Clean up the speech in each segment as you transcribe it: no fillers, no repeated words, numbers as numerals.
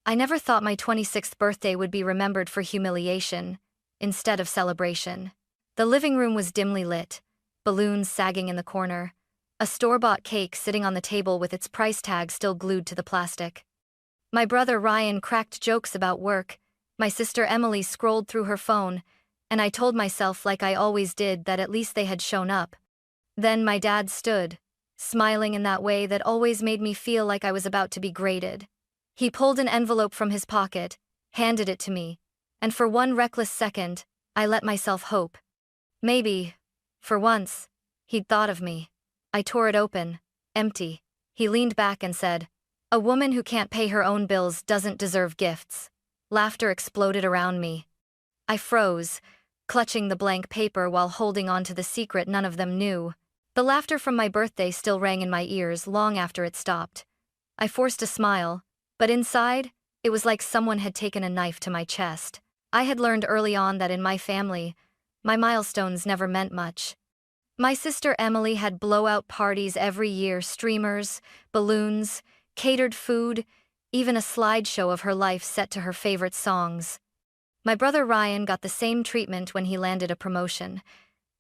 I never thought my 26th birthday would be remembered for humiliation instead of celebration. The living room was dimly lit, balloons sagging in the corner, a store-bought cake sitting on the table with its price tag still glued to the plastic. My brother Ryan cracked jokes about work, my sister Emily scrolled through her phone, and I told myself like I always did that at least they had shown up. Then my dad stood, smiling in that way that always made me feel like I was about to be graded. He pulled an envelope from his pocket, handed it to me, and for one reckless second, I let myself hope. Maybe, for once, he'd thought of me. I tore it open, empty. He leaned back and said, "A woman who can't pay her own bills doesn't deserve gifts." Laughter exploded around me. I froze, clutching the blank paper while holding on to the secret none of them knew. The laughter from my birthday still rang in my ears long after it stopped. I forced a smile, but inside, it was like someone had taken a knife to my chest. I had learned early on that in my family, my milestones never meant much. My sister Emily had blowout parties every year, streamers, balloons, catered food, even a slideshow of her life set to her favorite songs. My brother Ryan got the same treatment when he landed a promotion.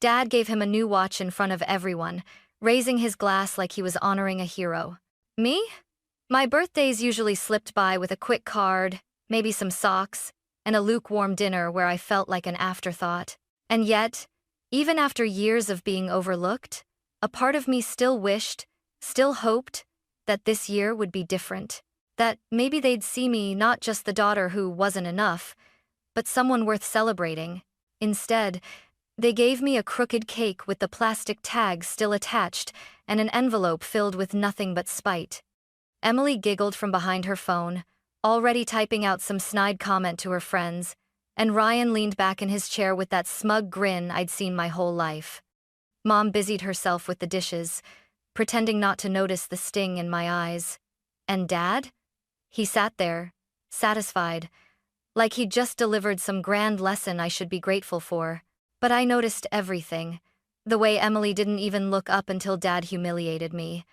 Dad gave him a new watch in front of everyone, raising his glass like he was honoring a hero. Me? My birthdays usually slipped by with a quick card, maybe some socks, and a lukewarm dinner where I felt like an afterthought. And yet, even after years of being overlooked, a part of me still wished, still hoped, that this year would be different. That maybe they'd see me not just the daughter who wasn't enough, but someone worth celebrating. Instead, they gave me a crooked cake with the plastic tag still attached and an envelope filled with nothing but spite. Emily giggled from behind her phone, already typing out some snide comment to her friends, and Ryan leaned back in his chair with that smug grin I'd seen my whole life. Mom busied herself with the dishes, pretending not to notice the sting in my eyes. And Dad? He sat there, satisfied, like he'd just delivered some grand lesson I should be grateful for. But I noticed everything. The way Emily didn't even look up until Dad humiliated me.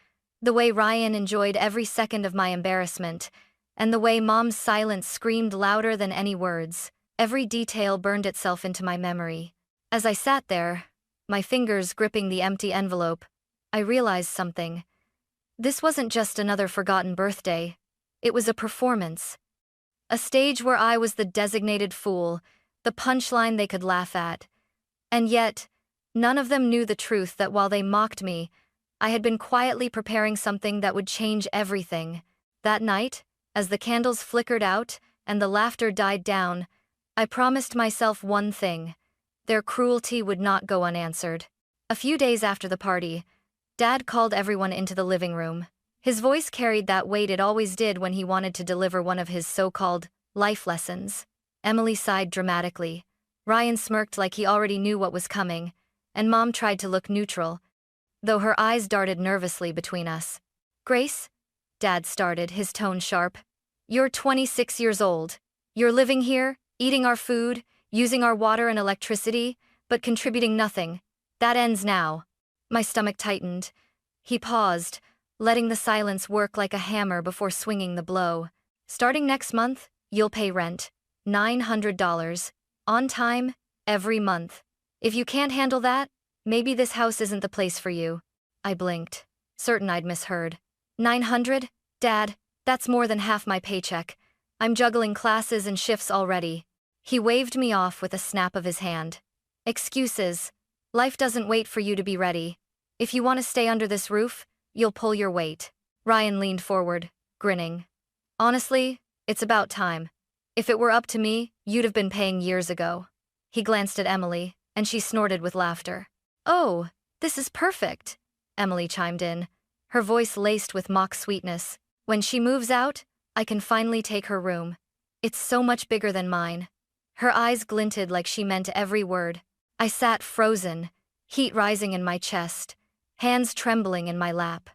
The way Ryan enjoyed every second of my embarrassment. And the way Mom's silence screamed louder than any words. Every detail burned itself into my memory. As I sat there, my fingers gripping the empty envelope, I realized something. This wasn't just another forgotten birthday. It was a performance. A stage where I was the designated fool, the punchline they could laugh at. And yet, none of them knew the truth that while they mocked me, I had been quietly preparing something that would change everything. That night, as the candles flickered out and the laughter died down, I promised myself one thing: their cruelty would not go unanswered. A few days after the party, Dad called everyone into the living room. His voice carried that weight it always did when he wanted to deliver one of his so-called life lessons. Emily sighed dramatically. Ryan smirked like he already knew what was coming, and Mom tried to look neutral, though her eyes darted nervously between us. "Grace?" Dad started, his tone sharp. "You're 26 years old. You're living here, eating our food, using our water and electricity, but contributing nothing. That ends now." My stomach tightened. He paused, letting the silence work like a hammer before swinging the blow. "Starting next month, you'll pay rent. $900. On time, every month. If you can't handle that, maybe this house isn't the place for you." I blinked, certain I'd misheard. 900? Dad, that's more than half my paycheck. I'm juggling classes and shifts already. He waved me off with a snap of his hand. "Excuses. Life doesn't wait for you to be ready. If you want to stay under this roof, you'll pull your weight." Ryan leaned forward, grinning. "Honestly, it's about time. If it were up to me, you'd have been paying years ago." He glanced at Emily, and she snorted with laughter. "Oh, this is perfect," Emily chimed in, her voice laced with mock sweetness. "When she moves out, I can finally take her room. It's so much bigger than mine." Her eyes glinted like she meant every word. I sat frozen, heat rising in my chest, hands trembling in my lap.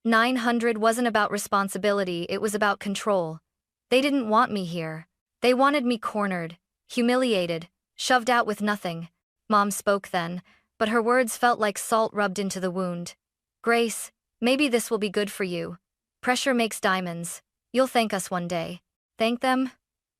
900 wasn't about responsibility, it was about control. They didn't want me here. They wanted me cornered, humiliated, shoved out with nothing. Mom spoke then, but her words felt like salt rubbed into the wound. "Grace, maybe this will be good for you. Pressure makes diamonds. You'll thank us one day." Thank them?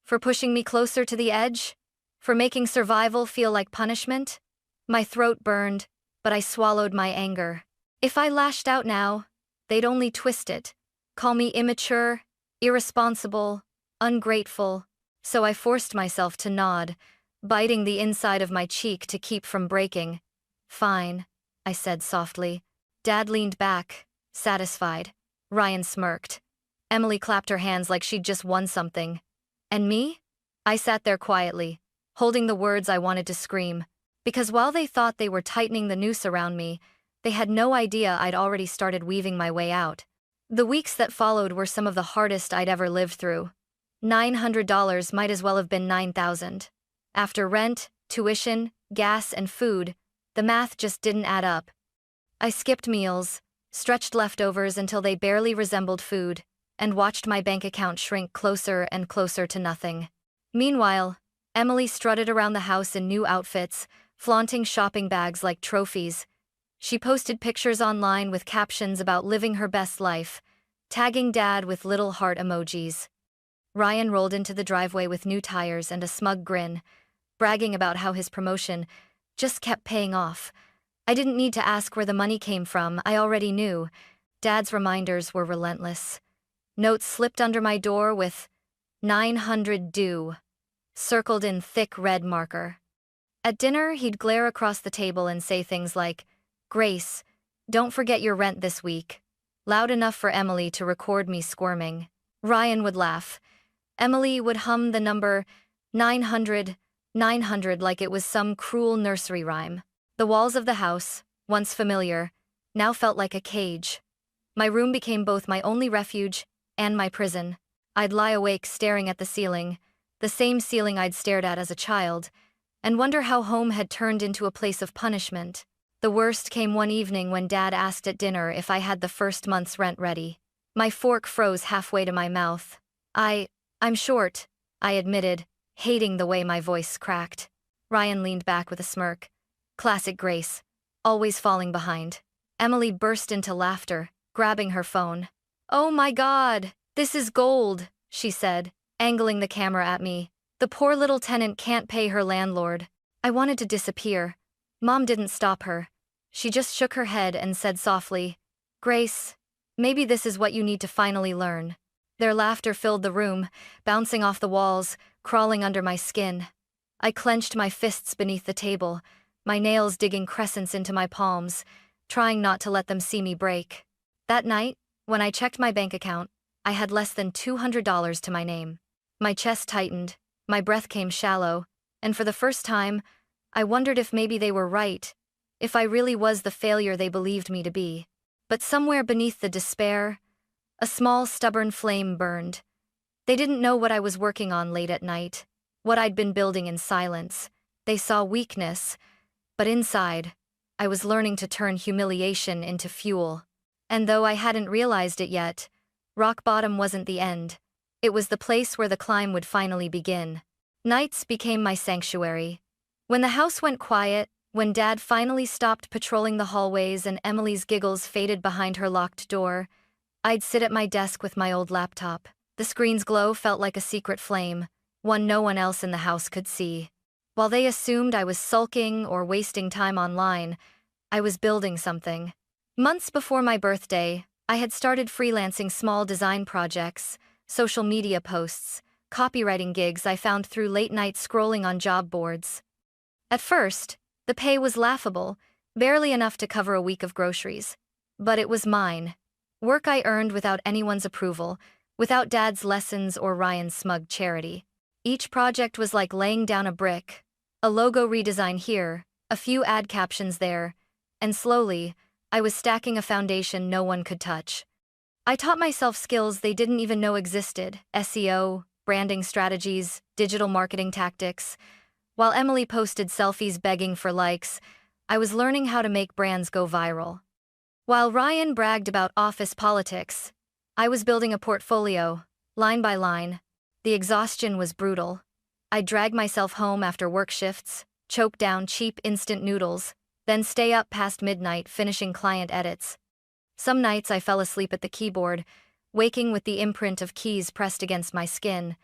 For pushing me closer to the edge? For making survival feel like punishment? My throat burned, but I swallowed my anger. If I lashed out now, they'd only twist it, call me immature, irresponsible, ungrateful. So I forced myself to nod, biting the inside of my cheek to keep from breaking. Fine, I said softly. Dad leaned back, satisfied. Ryan smirked. Emily clapped her hands like she'd just won something. And me? I sat there quietly, holding the words I wanted to scream. Because while they thought they were tightening the noose around me, they had no idea I'd already started weaving my way out. The weeks that followed were some of the hardest I'd ever lived through. $900 might as well have been $9,000. After rent, tuition, gas, and food, the math just didn't add up. I skipped meals, stretched leftovers until they barely resembled food, and watched my bank account shrink closer and closer to nothing. Meanwhile, Emily strutted around the house in new outfits, flaunting shopping bags like trophies. She posted pictures online with captions about living her best life, tagging Dad with little heart emojis. Ryan rolled into the driveway with new tires and a smug grin, bragging about how his promotion just kept paying off. I didn't need to ask where the money came from, I already knew. Dad's reminders were relentless. Notes slipped under my door with 900 due, circled in thick red marker. At dinner, he'd glare across the table and say things like, "Grace, don't forget your rent this week," loud enough for Emily to record me squirming. Ryan would laugh. Emily would hum the number 900, 900 like it was some cruel nursery rhyme. The walls of the house, once familiar, now felt like a cage. My room became both my only refuge and my prison. I'd lie awake staring at the ceiling, the same ceiling I'd stared at as a child, and wonder how home had turned into a place of punishment. The worst came one evening when Dad asked at dinner if I had the first month's rent ready. My fork froze halfway to my mouth. I'm short, I admitted, hating the way my voice cracked. Ryan leaned back with a smirk. Classic Grace, always falling behind. Emily burst into laughter, grabbing her phone. "Oh my God, this is gold," she said, angling the camera at me. "The poor little tenant can't pay her landlord." I wanted to disappear. Mom didn't stop her. She just shook her head and said softly, "Grace, maybe this is what you need to finally learn." Their laughter filled the room, bouncing off the walls, crawling under my skin. I clenched my fists beneath the table, my nails digging crescents into my palms, trying not to let them see me break. That night, when I checked my bank account, I had less than $200 to my name. My chest tightened, my breath came shallow, and for the first time, I wondered if maybe they were right, if I really was the failure they believed me to be. But somewhere beneath the despair, a small stubborn flame burned. They didn't know what I was working on late at night, what I'd been building in silence. They saw weakness, but inside, I was learning to turn humiliation into fuel. And though I hadn't realized it yet, rock bottom wasn't the end. It was the place where the climb would finally begin. Nights became my sanctuary. When the house went quiet, when Dad finally stopped patrolling the hallways and Emily's giggles faded behind her locked door, I'd sit at my desk with my old laptop. The screen's glow felt like a secret flame, one no one else in the house could see. While they assumed I was sulking or wasting time online, I was building something. Months before my birthday, I had started freelancing small design projects, social media posts, copywriting gigs I found through late-night scrolling on job boards. At first, the pay was laughable, barely enough to cover a week of groceries. But it was mine. Work I earned without anyone's approval, without Dad's lessons or Ryan's smug charity. Each project was like laying down a brick, a logo redesign here, a few ad captions there, and slowly, I was stacking a foundation no one could touch. I taught myself skills they didn't even know existed: SEO, branding strategies, digital marketing tactics. While Emily posted selfies begging for likes, I was learning how to make brands go viral. While Ryan bragged about office politics, I was building a portfolio, line by line. The exhaustion was brutal. I'd drag myself home after work shifts, choke down cheap instant noodles, then stay up past midnight finishing client edits. Some nights I fell asleep at the keyboard, waking with the imprint of keys pressed against my skin,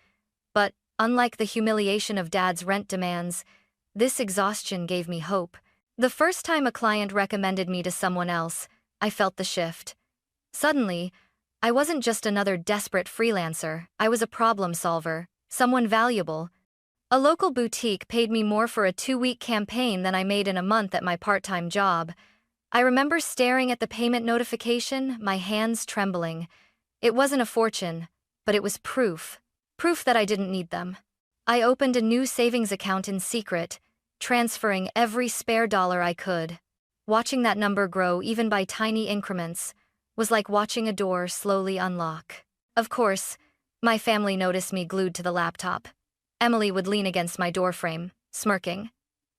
Unlike the humiliation of Dad's rent demands, this exhaustion gave me hope. The first time a client recommended me to someone else, I felt the shift. Suddenly, I wasn't just another desperate freelancer, I was a problem solver, someone valuable. A local boutique paid me more for a 2-week campaign than I made in a month at my part-time job. I remember staring at the payment notification, my hands trembling. It wasn't a fortune, but it was proof. Proof that I didn't need them. I opened a new savings account in secret, transferring every spare dollar I could. Watching that number grow even by tiny increments was like watching a door slowly unlock. Of course, my family noticed me glued to the laptop. Emily would lean against my doorframe, smirking.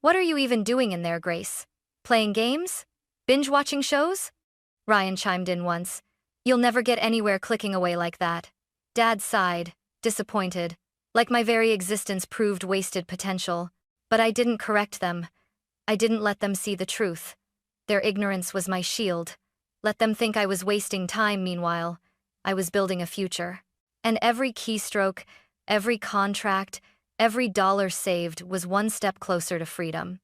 "What are you even doing in there, Grace? Playing games? Binge-watching shows?" Ryan chimed in once. "You'll never get anywhere clicking away like that." Dad sighed, disappointed, like my very existence proved wasted potential. But I didn't correct them. I didn't let them see the truth. Their ignorance was my shield. Let them think I was wasting time. Meanwhile, I was building a future. And every keystroke, every contract, every dollar saved was one step closer to freedom.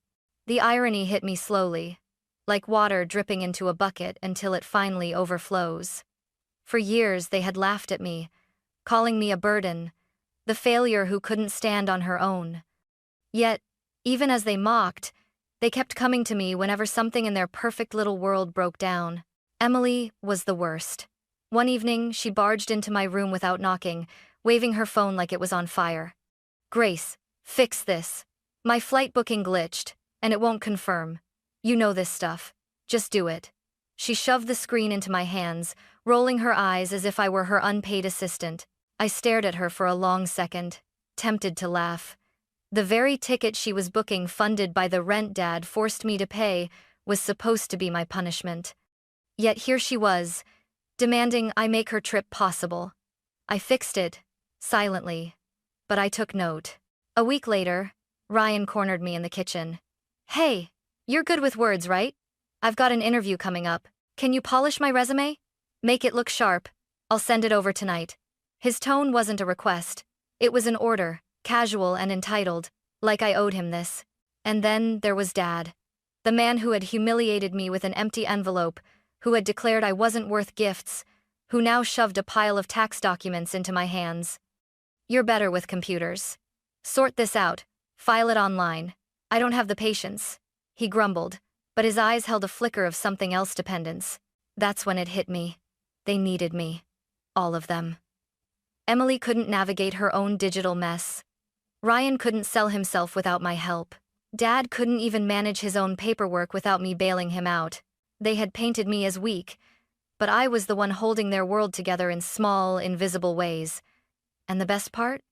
The irony hit me slowly, like water dripping into a bucket until it finally overflows. For years they had laughed at me, calling me a burden, the failure who couldn't stand on her own. Yet, even as they mocked, they kept coming to me whenever something in their perfect little world broke down. Emily was the worst. One evening, she barged into my room without knocking, waving her phone like it was on fire. "Grace, fix this. My flight booking glitched, and it won't confirm. You know this stuff. Just do it." She shoved the screen into my hands, rolling her eyes as if I were her unpaid assistant. I stared at her for a long second, tempted to laugh. The very ticket she was booking, funded by the rent Dad forced me to pay, was supposed to be my punishment. Yet here she was, demanding I make her trip possible. I fixed it, silently, but I took note. A week later, Ryan cornered me in the kitchen. "Hey, you're good with words, right? I've got an interview coming up. Can you polish my resume? Make it look sharp. I'll send it over tonight." His tone wasn't a request. It was an order, casual and entitled, like I owed him this. And then there was Dad, the man who had humiliated me with an empty envelope, who had declared I wasn't worth gifts, who now shoved a pile of tax documents into my hands. "You're better with computers. Sort this out, file it online. I don't have the patience," he grumbled, but his eyes held a flicker of something else dependence. That's when it hit me. They needed me. All of them. Emily couldn't navigate her own digital mess. Ryan couldn't sell himself without my help. Dad couldn't even manage his own paperwork without me bailing him out. They had painted me as weak, but I was the one holding their world together in small, invisible ways. And the best part?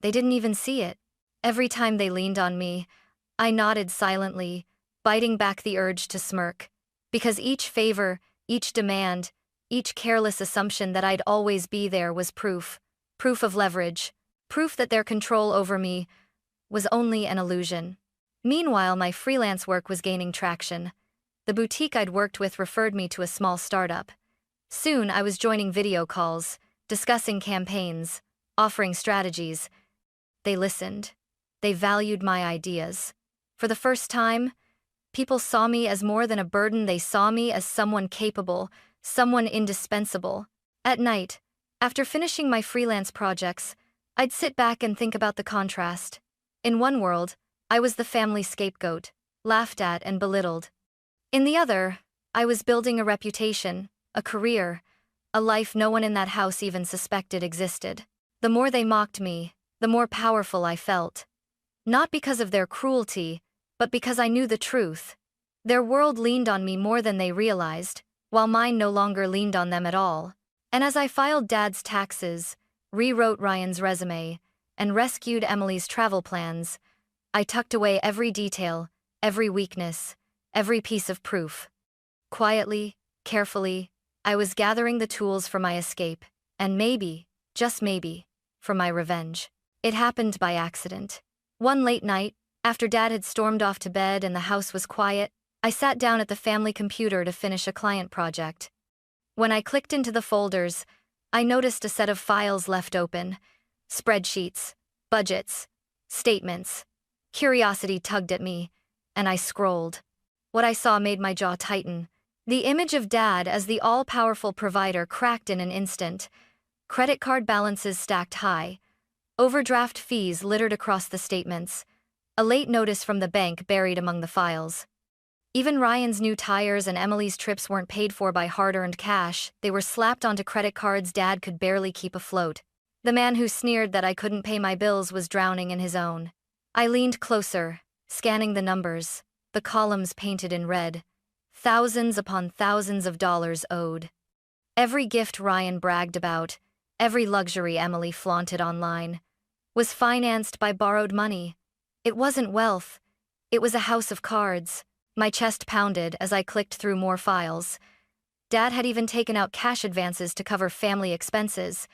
They didn't even see it. Every time they leaned on me, I nodded silently, biting back the urge to smirk. Because each favor, each demand, each careless assumption that I'd always be there was proof. Proof of leverage. Proof that their control over me was only an illusion. Meanwhile, my freelance work was gaining traction. The boutique I'd worked with referred me to a small startup. Soon, I was joining video calls, discussing campaigns, offering strategies. They listened. They valued my ideas. For the first time, people saw me as more than a burden. They saw me as someone capable, someone indispensable. At night, after finishing my freelance projects, I'd sit back and think about the contrast. In one world, I was the family scapegoat, laughed at and belittled. In the other, I was building a reputation, a career, a life no one in that house even suspected existed. The more they mocked me, the more powerful I felt. Not because of their cruelty, but because I knew the truth. Their world leaned on me more than they realized, while mine no longer leaned on them at all. And as I filed Dad's taxes, rewrote Ryan's resume, and rescued Emily's travel plans, I tucked away every detail, every weakness, every piece of proof. Quietly, carefully, I was gathering the tools for my escape, and maybe, just maybe, for my revenge. It happened by accident. One late night, after Dad had stormed off to bed and the house was quiet, I sat down at the family computer to finish a client project. When I clicked into the folders, I noticed a set of files left open. Spreadsheets, budgets, statements. Curiosity tugged at me, and I scrolled. What I saw made my jaw tighten. The image of Dad as the all-powerful provider cracked in an instant. Credit card balances stacked high. Overdraft fees littered across the statements. A late notice from the bank buried among the files. Even Ryan's new tires and Emily's trips weren't paid for by hard-earned cash. They were slapped onto credit cards Dad could barely keep afloat. The man who sneered that I couldn't pay my bills was drowning in his own. I leaned closer, scanning the numbers, the columns painted in red. Thousands upon thousands of dollars owed. Every gift Ryan bragged about, every luxury Emily flaunted online, was financed by borrowed money. It wasn't wealth. It was a house of cards. My chest pounded as I clicked through more files. Dad had even taken out cash advances to cover family expenses.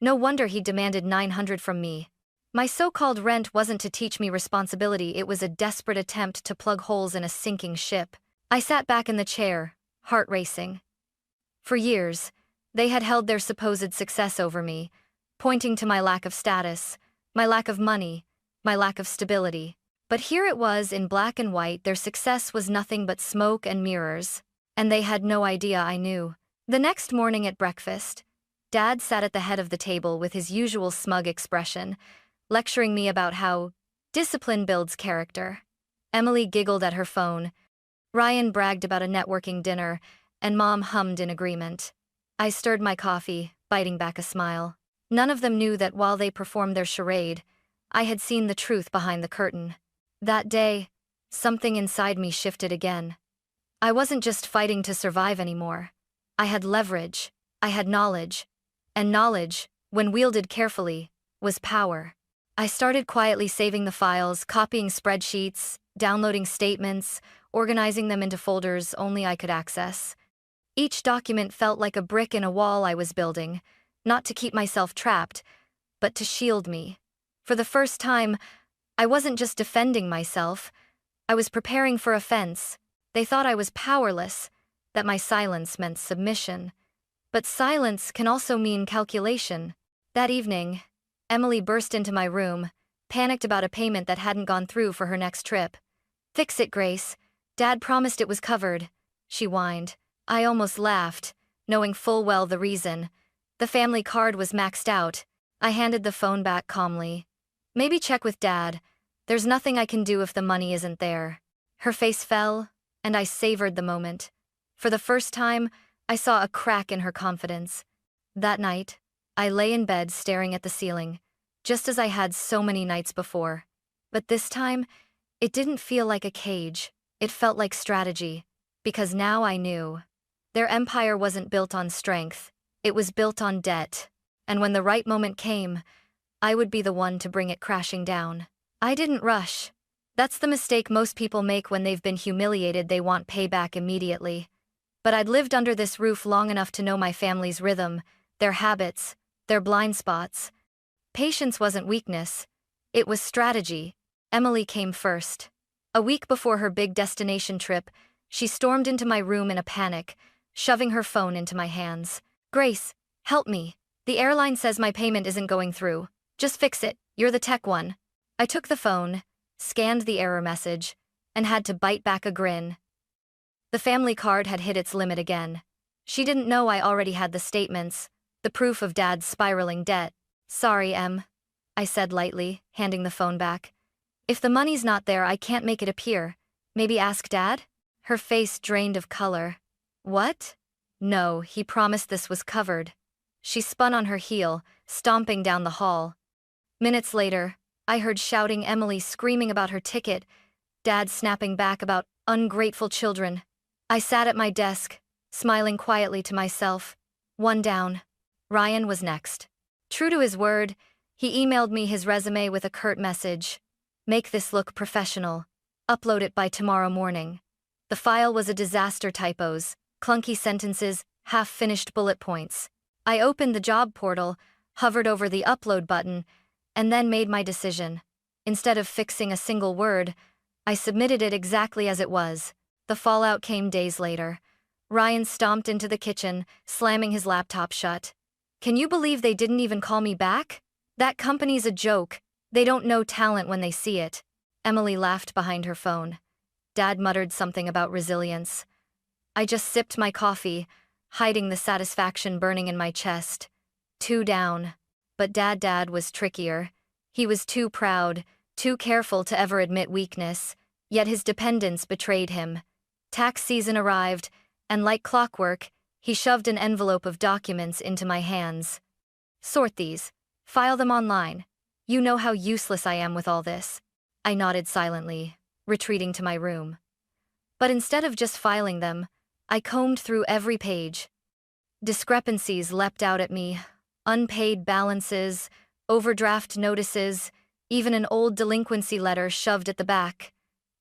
No wonder he demanded $900 from me. My so-called rent wasn't to teach me responsibility, it was a desperate attempt to plug holes in a sinking ship. I sat back in the chair, heart racing. For years, they had held their supposed success over me, pointing to my lack of status, my lack of money, my lack of stability. But here it was in black and white, their success was nothing but smoke and mirrors, and they had no idea I knew. The next morning at breakfast, Dad sat at the head of the table with his usual smug expression, lecturing me about how discipline builds character. Emily giggled at her phone. Ryan bragged about a networking dinner, and Mom hummed in agreement. I stirred my coffee, biting back a smile. None of them knew that while they performed their charade, I had seen the truth behind the curtain. That day, something inside me shifted again. I wasn't just fighting to survive anymore. I had leverage, I had knowledge, and knowledge, when wielded carefully, was power. I started quietly saving the files, copying spreadsheets, downloading statements, organizing them into folders only I could access. Each document felt like a brick in a wall I was building, not to keep myself trapped, but to shield me. For the first time, I wasn't just defending myself, I was preparing for offense. They thought I was powerless, that my silence meant submission. But silence can also mean calculation. That evening, Emily burst into my room, panicked about a payment that hadn't gone through for her next trip. "Fix it, Grace. Dad promised it was covered," she whined. I almost laughed, knowing full well the reason. The family card was maxed out. I handed the phone back calmly. "Maybe check with Dad. There's nothing I can do if the money isn't there." Her face fell, and I savored the moment. For the first time, I saw a crack in her confidence. That night, I lay in bed staring at the ceiling, just as I had so many nights before. But this time, it didn't feel like a cage. It felt like strategy, because now I knew. Their empire wasn't built on strength, it was built on debt. And when the right moment came, I would be the one to bring it crashing down. I didn't rush. That's the mistake most people make when they've been humiliated. They want payback immediately. But I'd lived under this roof long enough to know my family's rhythm, their habits, their blind spots. Patience wasn't weakness. It was strategy. Emily came first. A week before her big destination trip, she stormed into my room in a panic, shoving her phone into my hands. "Grace, help me. The airline says my payment isn't going through. Just fix it. You're the tech one." I took the phone, scanned the error message, and had to bite back a grin. The family card had hit its limit again. She didn't know I already had the statements, the proof of Dad's spiraling debt. "Sorry, Em," I said lightly, handing the phone back. "If the money's not there, I can't make it appear. Maybe ask Dad?" Her face drained of color. "What?" "No, he promised this was covered." She spun on her heel, stomping down the hall. Minutes later, I heard shouting, Emily screaming about her ticket, Dad snapping back about ungrateful children. I sat at my desk, smiling quietly to myself. One down. Ryan was next. True to his word, he emailed me his resume with a curt message. "Make this look professional. Upload it by tomorrow morning." The file was a disaster: typos, clunky sentences, half-finished bullet points. I opened the job portal, hovered over the upload button, and then made my decision. Instead of fixing a single word, I submitted it exactly as it was. The fallout came days later. Ryan stomped into the kitchen, slamming his laptop shut. "Can you believe they didn't even call me back? That company's a joke. They don't know talent when they see it. Emily laughed behind her phone. Dad muttered something about resilience. I just sipped my coffee, hiding the satisfaction burning in my chest. 2 down. But Dad was trickier. He was too proud, too careful to ever admit weakness, yet his dependence betrayed him. Tax season arrived, and like clockwork, he shoved an envelope of documents into my hands. Sort these. File them online. You know how useless I am with all this. I nodded silently, retreating to my room. But instead of just filing them, I combed through every page. Discrepancies leapt out at me. Unpaid balances, overdraft notices, even an old delinquency letter shoved at the back.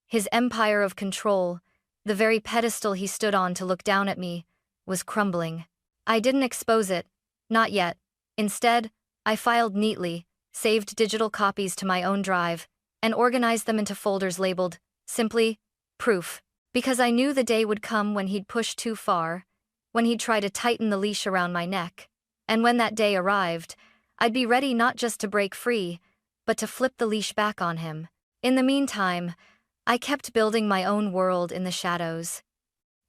His empire of control, the very pedestal he stood on to look down at me, was crumbling. I didn't expose it, not yet. Instead, I filed neatly, saved digital copies to my own drive, and organized them into folders labeled, simply, proof. Because I knew the day would come when he'd push too far, when he'd try to tighten the leash around my neck. And when that day arrived, I'd be ready not just to break free, but to flip the leash back on him. In the meantime, I kept building my own world in the shadows.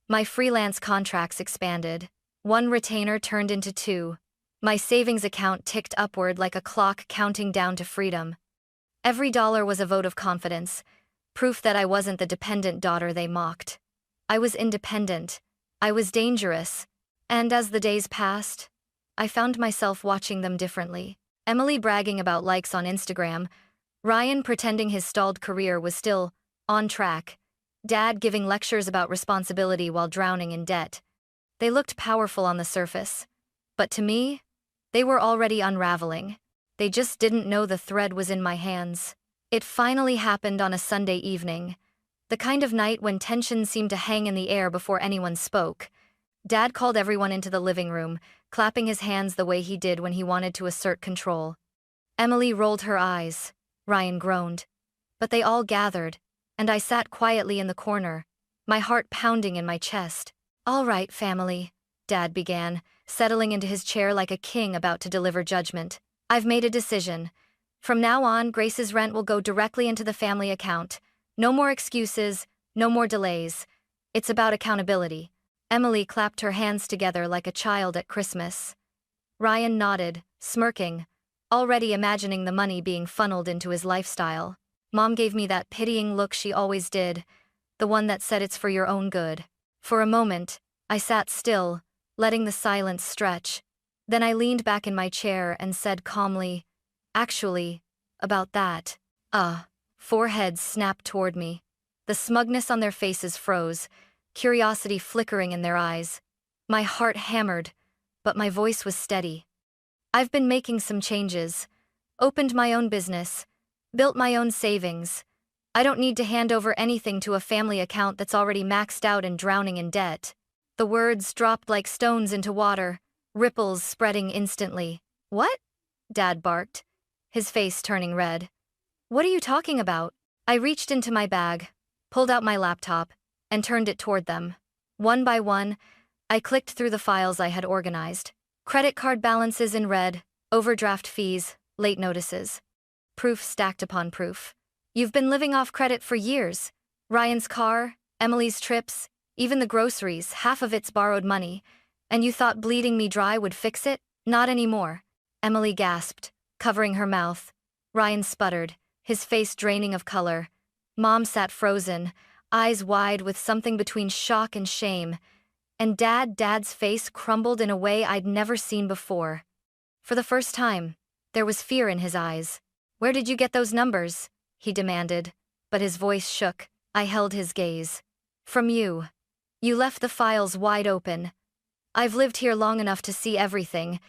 My freelance contracts expanded. 1 retainer turned into 2. My savings account ticked upward like a clock counting down to freedom. Every dollar was a vote of confidence, proof that I wasn't the dependent daughter they mocked. I was independent. I was dangerous. And as the days passed, I found myself watching them differently. Emily bragging about likes on Instagram, Ryan pretending his stalled career was still on track, Dad giving lectures about responsibility while drowning in debt. They looked powerful on the surface, but to me, they were already unraveling. They just didn't know the thread was in my hands. It finally happened on a Sunday evening, the kind of night when tension seemed to hang in the air before anyone spoke. Dad called everyone into the living room, clapping his hands the way he did when he wanted to assert control. Emily rolled her eyes. Ryan groaned. But they all gathered, and I sat quietly in the corner, my heart pounding in my chest. All right, family, Dad began, settling into his chair like a king about to deliver judgment. I've made a decision. From now on, Grace's rent will go directly into the family account. No more excuses, no more delays. It's about accountability. Emily clapped her hands together like a child at Christmas. Ryan nodded, smirking, already imagining the money being funneled into his lifestyle. Mom gave me that pitying look she always did, the one that said it's for your own good. For a moment, I sat still, letting the silence stretch. Then I leaned back in my chair and said calmly, actually, about that. Four heads snapped toward me. The smugness on their faces froze, curiosity flickering in their eyes. My heart hammered, but my voice was steady. I've been making some changes. Opened my own business. Built my own savings. I don't need to hand over anything to a family account that's already maxed out and drowning in debt. The words dropped like stones into water, ripples spreading instantly. What? Dad barked, his face turning red. What are you talking about? I reached into my bag, pulled out my laptop, and turned it toward them. One by one, I clicked through the files I had organized. Credit card balances in red, overdraft fees, late notices. Proof stacked upon proof. You've been living off credit for years. Ryan's car, Emily's trips, even the groceries, half of it's borrowed money. And you thought bleeding me dry would fix it? Not anymore. Emily gasped, covering her mouth. Ryan sputtered, his face draining of color. Mom sat frozen, eyes wide with something between shock and shame. And Dad's face crumbled in a way I'd never seen before. For the first time, there was fear in his eyes. Where did you get those numbers? He demanded, but his voice shook. I held his gaze. From you. You left the files wide open. I've lived here long enough to see everything,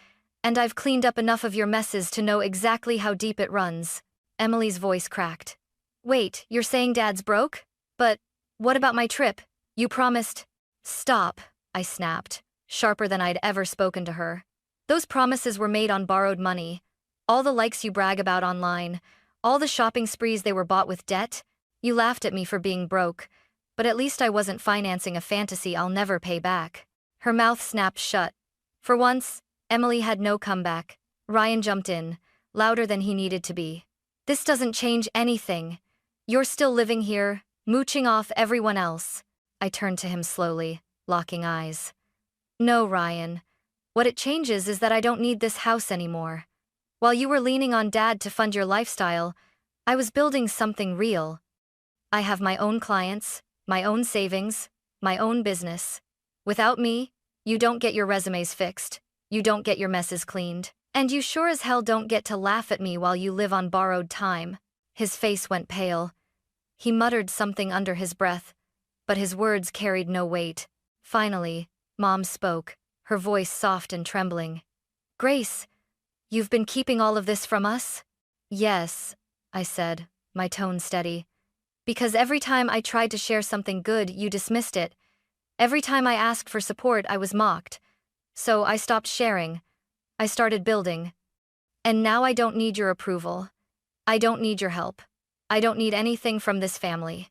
and I've cleaned up enough of your messes to know exactly how deep it runs. Emily's voice cracked. Wait, you're saying Dad's broke? But what about my trip? You promised. Stop, I snapped, sharper than I'd ever spoken to her. Those promises were made on borrowed money. All the likes you brag about online, all the shopping sprees they were bought with debt. You laughed at me for being broke, but at least I wasn't financing a fantasy I'll never pay back. Her mouth snapped shut. For once, Emily had no comeback. Ryan jumped in, louder than he needed to be. This doesn't change anything. You're still living here, mooching off everyone else. I turned to him slowly, locking eyes. No, Ryan. What it changes is that I don't need this house anymore. While you were leaning on Dad to fund your lifestyle, I was building something real. I have my own clients, my own savings, my own business. Without me, you don't get your resumes fixed, you don't get your messes cleaned, and you sure as hell don't get to laugh at me while you live on borrowed time. His face went pale. He muttered something under his breath, but his words carried no weight. Finally, Mom spoke, her voice soft and trembling. Grace, you've been keeping all of this from us? Yes, I said, my tone steady. Because every time I tried to share something good, you dismissed it. Every time I asked for support, I was mocked. So I stopped sharing. I started building. And now I don't need your approval. I don't need your help. I don't need anything from this family.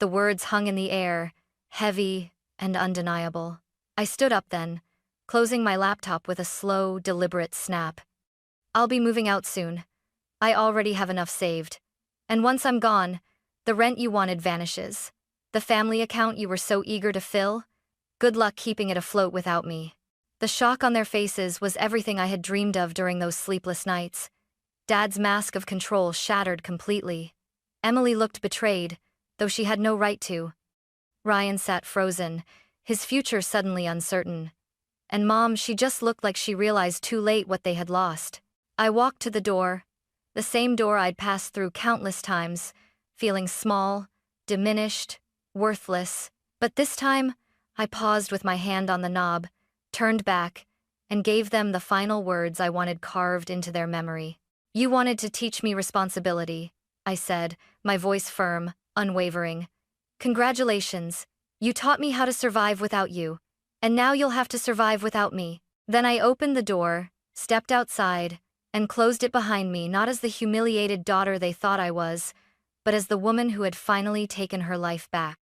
The words hung in the air, heavy and undeniable. I stood up then, closing my laptop with a slow, deliberate snap. I'll be moving out soon. I already have enough saved. And once I'm gone, the rent you wanted vanishes. The family account you were so eager to fill? Good luck keeping it afloat without me. The shock on their faces was everything I had dreamed of during those sleepless nights. Dad's mask of control shattered completely. Emily looked betrayed, though she had no right to. Ryan sat frozen, his future suddenly uncertain. And Mom, she just looked like she realized too late what they had lost. I walked to the door, the same door I'd passed through countless times, feeling small, diminished, worthless. But this time, I paused with my hand on the knob, turned back, and gave them the final words I wanted carved into their memory. You wanted to teach me responsibility, I said, my voice firm, unwavering. Congratulations. You taught me how to survive without you, and now you'll have to survive without me. Then I opened the door, stepped outside, and closed it behind me, not as the humiliated daughter they thought I was, but as the woman who had finally taken her life back.